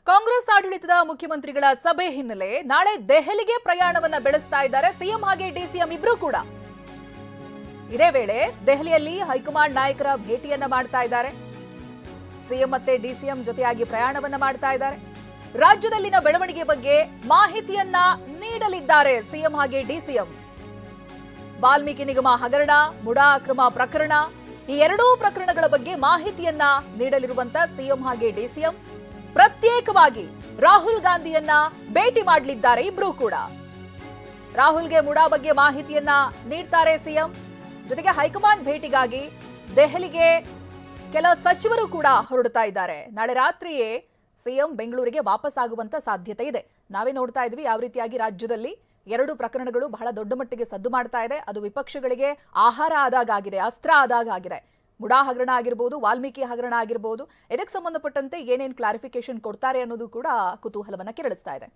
ಕಾಂಗ್ರೆಸ್ ಆಡಳಿತದ ಮುಖ್ಯಮಂತ್ರಿಗಳ ಸಭೆ ಹಿನ್ನೆಲೆ ನಾಳೆ ದೆಹಲಿಗೆ ಪ್ರಯಾಣವನ್ನ ಬೆಳೆಸ್ತಾ ಇದ್ದಾರೆ ಸಿಎಂ ಹಾಗೆ ಡಿಸಿಎಂ ಇಬ್ರು ಕೂಡ. ಇದೇ ವೇಳೆ ದೆಹಲಿಯಲ್ಲಿ ಹೈಕಮಾಂಡ್ ನಾಯಕರ ಭೇಟಿಯನ್ನ ಮಾಡ್ತಾ ಇದ್ದಾರೆ. ಸಿಎಂ ಮತ್ತೆ ಡಿಸಿಎಂ ಜೊತೆಯಾಗಿ ಪ್ರಯಾಣವನ್ನ ಮಾಡ್ತಾ ಇದ್ದಾರೆ. ರಾಜ್ಯದಲ್ಲಿನ ಬೆಳವಣಿಗೆ ಬಗ್ಗೆ ಮಾಹಿತಿಯನ್ನ ನೀಡಲಿದ್ದಾರೆ ಸಿಎಂ ಹಾಗೆ ಡಿಸಿಎಂ. ವಾಲ್ಮೀಕಿ ನಿಗಮ ಹಗರಣ, ಮುಡಾ ಅಕ್ರಮ ಪ್ರಕರಣ, ಈ ಎರಡೂ ಪ್ರಕರಣಗಳ ಬಗ್ಗೆ ಮಾಹಿತಿಯನ್ನ ನೀಡಲಿರುವಂತ ಸಿಎಂ ಹಾಗೆ ಡಿಸಿಎಂ ಪ್ರತ್ಯೇಕವಾಗಿ ರಾಹುಲ್ ಗಾಂಧಿಯನ್ನ ಭೇಟಿ ಮಾಡಲಿದ್ದಾರೆ ಇಬ್ರು ಕೂಡ. ರಾಹುಲ್ಗೆ ಮುಡಾ ಬಗ್ಗೆ ಮಾಹಿತಿಯನ್ನ ನೀಡ್ತಾರೆ ಸಿಎಂ. ಜೊತೆಗೆ ಹೈಕಮಾಂಡ್ ಭೇಟಿಗಾಗಿ ದೆಹಲಿಗೆ ಕೆಲ ಸಚಿವರು ಕೂಡ ಹೊರಡ್ತಾ ಇದ್ದಾರೆ. ನಾಳೆ ರಾತ್ರಿಯೇ ಸಿಎಂ ಬೆಂಗಳೂರಿಗೆ ವಾಪಸ್ ಆಗುವಂತ ಸಾಧ್ಯತೆ ಇದೆ. ನಾವೇ ನೋಡ್ತಾ ಇದ್ವಿ ಯಾವ ರೀತಿಯಾಗಿ ರಾಜ್ಯದಲ್ಲಿ ಎರಡು ಪ್ರಕರಣಗಳು ಬಹಳ ದೊಡ್ಡ ಮಟ್ಟಿಗೆ ಸದ್ದು ಮಾಡ್ತಾ ಇದೆ. ಅದು ವಿಪಕ್ಷಗಳಿಗೆ ಆಹಾರ ಆದಾಗಿದೆ, ಅಸ್ತ್ರ ಆದಾಗಿದೆ. ಮುಡಾ ಹಗರಣ ಆಗಿರಬಹುದು, ವಾಲ್ಮೀಕಿ ಹಗರಣ ಆಗಿರಬಹುದು. ಇದಕ್ಕೆ ಸಂಬಂಧಪಟ್ಟಂತೆ ಏನೇನು ಕ್ಲಾರಿಫಿಕೇಶನ್ ಕೊಡ್ತಾರೆ ಅನ್ನೋದು ಕೂಡ ಕುತೂಹಲವನ್ನ ಕೆರಳಿಸ್ತಾ ಇದೆ.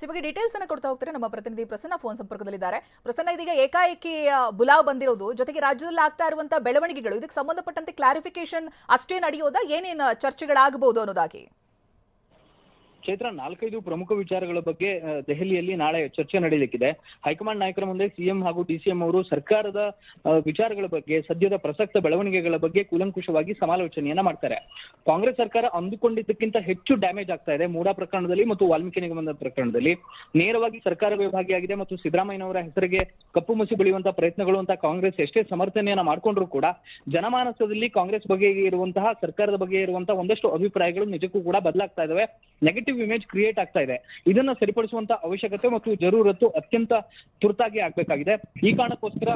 ಬಗ್ಗೆ ಡೀಟೇಲ್ಸ್ ಅನ್ನ ಕೊಡ್ತಾ ಹೋಗ್ತಾರೆ ನಮ್ಮ ಪ್ರತಿನಿಧಿ ಪ್ರಸನ್ನ ಫೋನ್ ಸಂಪರ್ಕದಲ್ಲಿದ್ದಾರೆ. ಪ್ರಸನ್ನ, ಇದೀಗ ಏಕಾಏಕಿ ಬುಲಾವ್ ಬಂದಿರೋದು, ಜೊತೆಗೆ ರಾಜ್ಯದಲ್ಲಿ ಆಗ್ತಾ ಇರುವಂತಹ ಬೆಳವಣಿಗೆಗಳು, ಇದಕ್ಕೆ ಸಂಬಂಧಪಟ್ಟಂತೆ ಕ್ಲಾರಿಫಿಕೇಶನ್ ಅಷ್ಟೇ ನಡೆಯೋದಾ, ಏನೇನು ಚರ್ಚೆಗಳಾಗಬಹುದು ಅನ್ನೋದಾಗಿ? ಚೈತ್ರ, 4-5 ಪ್ರಮುಖ ವಿಚಾರಗಳ ಬಗ್ಗೆ ದೆಹಲಿಯಲ್ಲಿ ನಾಳೆ ಚರ್ಚೆ ನಡೆಯಲಿಕ್ಕಿದೆ. ಹೈಕಮಾಂಡ್ ನಾಯಕರ ಮುಂದೆ ಸಿಎಂ ಹಾಗೂ ಡಿಸಿಎಂ ಅವರು ಸರ್ಕಾರದ ವಿಚಾರಗಳ ಬಗ್ಗೆ, ಸದ್ಯದ ಪ್ರಸಕ್ತ ಬೆಳವಣಿಗೆಗಳ ಬಗ್ಗೆ ಕೂಲಂಕುಷವಾಗಿ ಸಮಾಲೋಚನೆಯನ್ನ ಮಾಡ್ತಾರೆ. ಕಾಂಗ್ರೆಸ್ ಸರ್ಕಾರ ಅಂದುಕೊಂಡಿದ್ದಕ್ಕಿಂತ ಹೆಚ್ಚು ಡ್ಯಾಮೇಜ್ ಆಗ್ತಾ ಇದೆ ಮೂಡಾ ಪ್ರಕರಣದಲ್ಲಿ ಮತ್ತು ವಾಲ್ಮೀಕಿ ನಿಗಮದ ಪ್ರಕರಣದಲ್ಲಿ. ನೇರವಾಗಿ ಸರ್ಕಾರವೇ ಭಾಗಿಯಾಗಿದೆ ಮತ್ತು ಸಿದ್ದರಾಮಯ್ಯನವರ ಹೆಸರಿಗೆ ಕಪ್ಪು ಮಸಿ ಬಳಿಯುವಂತಹ ಪ್ರಯತ್ನಗಳು ಅಂತ ಕಾಂಗ್ರೆಸ್ ಎಷ್ಟೇ ಸಮರ್ಥನೆಯನ್ನ ಮಾಡ್ಕೊಂಡ್ರು ಕೂಡ ಜನಮಾನಸದಲ್ಲಿ ಕಾಂಗ್ರೆಸ್ ಬಗ್ಗೆ ಇರುವಂತಹ, ಸರ್ಕಾರದ ಬಗ್ಗೆ ಇರುವಂತಹ ಒಂದಷ್ಟು ಅಭಿಪ್ರಾಯಗಳು ನಿಜಕ್ಕೂ ಕೂಡ ಬದಲಾಗ್ತಾ ಇದಾವೆ. ನೆಗೆಟಿವ್ ಇಮೇಜ್ ಕ್ರಿಯೇಟ್ ಆಗ್ತಾ ಇದೆ. ಇದನ್ನ ಸರಿಪಡಿಸುವಂತ ಅವಶ್ಯಕತೆ ಮತ್ತು ಜರೂರತ್ತು ಅತ್ಯಂತ ತುರ್ತಾಗಿ ಆಗ್ಬೇಕಾಗಿದೆ. ಈ ಕಾರಣಕ್ಕೋಸ್ಕರ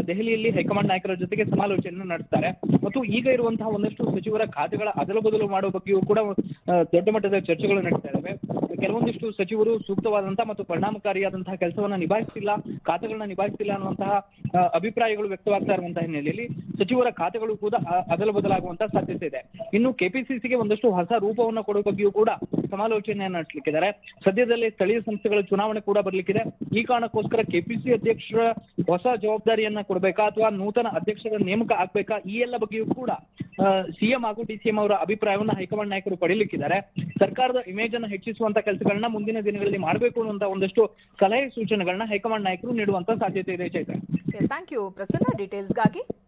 ದೆಹಲಿಯಲ್ಲಿ ಹೈಕಮಾಂಡ್ ನಾಯಕರ ಜೊತೆಗೆ ಸಮಾಲೋಚನೆ ನಡೆಸ್ತಾರೆ ಮತ್ತು ಈಗ ಇರುವಂತಹ ಒಂದಷ್ಟು ಸಚಿವರ ಖಾತೆಗಳ ಅದಲು ಬದಲು ಮಾಡುವ ಬಗ್ಗೆಯೂ ಕೂಡ ದೊಡ್ಡ ಮಟ್ಟದ ಚರ್ಚೆಗಳು ನಡೀತಾ ಇದಾವೆ. ಕೆಲವೊಂದಿಷ್ಟು ಸಚಿವರು ಸೂಕ್ತವಾದಂತಹ ಮತ್ತು ಪರಿಣಾಮಕಾರಿಯಾದಂತಹ ಕೆಲಸವನ್ನ ನಿಭಾಯಿಸ್ತಿಲ್ಲ, ಖಾತೆಗಳನ್ನ ನಿಭಾಯಿಸ್ತಿಲ್ಲ ಅನ್ನುವಂತಹ ಅಭಿಪ್ರಾಯಗಳು ವ್ಯಕ್ತವಾಗ್ತಾ ಇರುವಂತಹ ಹಿನ್ನೆಲೆಯಲ್ಲಿ ಸಚಿವರ ಖಾತೆಗಳು ಕೂಡ ಅದಲು ಬದಲಾಗುವಂತಹ ಸಾಧ್ಯತೆ ಇದೆ. ಇನ್ನು ಕೆಪಿಸಿಸಿಗೆ ಒಂದಷ್ಟು ಹೊಸ ರೂಪವನ್ನು ಕೊಡುವ ಬಗ್ಗೆಯೂ ಕೂಡ ಸಮಾಲೋಚನೆಯನ್ನ ನಡೆಸಲಿಕ್ಕಿದ್ದಾರೆ. ಸದ್ಯದಲ್ಲೇ ಸ್ಥಳೀಯ ಸಂಸ್ಥೆಗಳ ಚುನಾವಣೆ ಕೂಡ ಬರ್ಲಿಕ್ಕಿದೆ. ಈ ಕಾರಣಕ್ಕೋಸ್ಕರ ಕೆಪಿಸಿ ಅಧ್ಯಕ್ಷರ ಹೊಸ ಜವಾಬ್ದಾರಿಯನ್ನ ಕೊಡಬೇಕಾ ಅಥವಾ ನೂತನ ಅಧ್ಯಕ್ಷರ ನೇಮಕ ಆಗ್ಬೇಕಾ, ಈ ಎಲ್ಲ ಬಗ್ಗೆಯೂ ಕೂಡ ಸಿಎಂ ಹಾಗೂ ಡಿಸಿಎಂ ಅವರ ಅಭಿಪ್ರಾಯವನ್ನ ಹೈಕಮಾಂಡ್ ನಾಯಕರು ಪಡೆಯಲಿಕ್ಕಿದ್ದಾರೆ. ಸರ್ಕಾರದ ಇಮೇಜ್ ಅನ್ನು ಹೆಚ್ಚಿಸುವಂತ ಕೆಲಸಗಳನ್ನ ಮುಂದಿನ ದಿನಗಳಲ್ಲಿ ಮಾಡಬೇಕು ಅನ್ನುವಂತ ಒಂದಷ್ಟು ಸಲಹೆ ಸೂಚನೆಗಳನ್ನ ಹೈಕಮಾಂಡ್ ನಾಯಕರು ನೀಡುವಂತ ಸಾಧ್ಯತೆ ಇದೆ. Chaitra, thank you Prasanna ಡೀಟೇಲ್ಸ್ಗಾಗಿ.